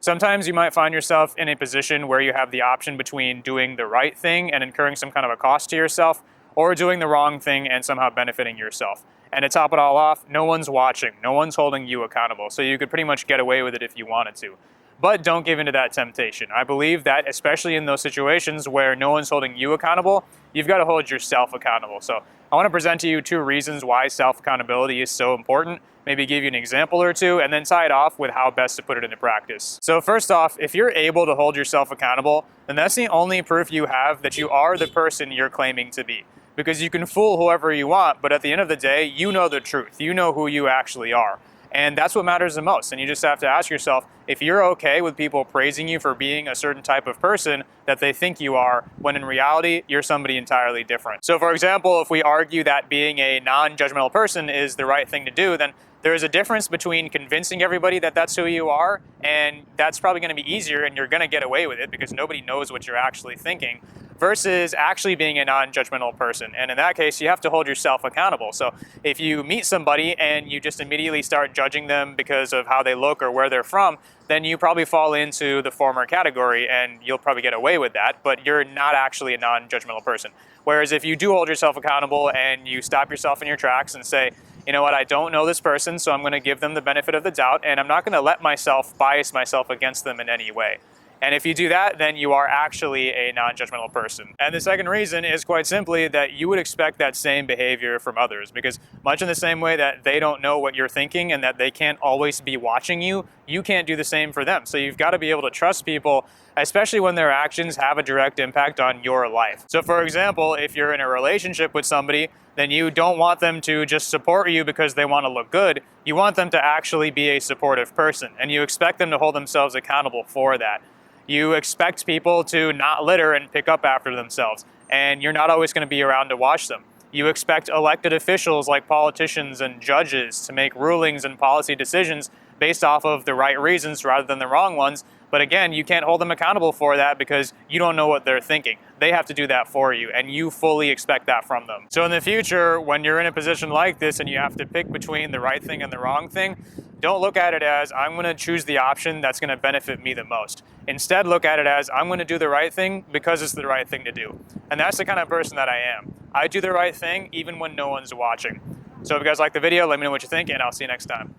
Sometimes you might find yourself in a position where you have the option between doing the right thing and incurring some kind of a cost to yourself, or doing the wrong thing and somehow benefiting yourself. And to top it all off, no one's watching, no one's holding you accountable, so you could pretty much get away with it if you wanted to. But don't give into that temptation. I believe that especially in those situations where no one's holding you accountable, you've got to hold yourself accountable. So I want to present to you 2 reasons why self-accountability is so important, maybe give you an example or 2, and then tie it off with how best to put it into practice. So first off, if you're able to hold yourself accountable, then that's the only proof you have that you are the person you're claiming to be. Because you can fool whoever you want, but at the end of the day, you know the truth. You know who you actually are. And that's what matters the most. And you just have to ask yourself, if you're okay with people praising you for being a certain type of person that they think you are, when in reality, you're somebody entirely different. So for example, if we argue that being a non-judgmental person is the right thing to do, then there is a difference between convincing everybody that that's who you are, and that's probably going to be easier and you're going to get away with it because nobody knows what you're actually thinking, versus actually being a non-judgmental person. And in that case, you have to hold yourself accountable. So if you meet somebody and you just immediately start judging them because of how they look or where they're from, then you probably fall into the former category and you'll probably get away with that, but you're not actually a non-judgmental person. Whereas if you do hold yourself accountable and you stop yourself in your tracks and say, you know what, I don't know this person, so I'm going to give them the benefit of the doubt, and I'm not going to let myself bias myself against them in any way. And if you do that, then you are actually a non-judgmental person. And the second reason is quite simply that you would expect that same behavior from others, because much in the same way that they don't know what you're thinking and that they can't always be watching you, you can't do the same for them. So you've got to be able to trust people, especially when their actions have a direct impact on your life. So for example, if you're in a relationship with somebody, then you don't want them to just support you because they want to look good. You want them to actually be a supportive person, and you expect them to hold themselves accountable for that. You expect people to not litter and pick up after themselves, and you're not always going to be around to watch them. You expect elected officials like politicians and judges to make rulings and policy decisions based off of the right reasons rather than the wrong ones. But again, you can't hold them accountable for that because you don't know what they're thinking. They have to do that for you, and you fully expect that from them. So in the future, when you're in a position like this and you have to pick between the right thing and the wrong thing, don't look at it as, I'm going to choose the option that's going to benefit me the most. Instead, look at it as, I'm going to do the right thing because it's the right thing to do. And that's the kind of person that I am. I do the right thing even when no one's watching. So if you guys like the video, let me know what you think, and I'll see you next time.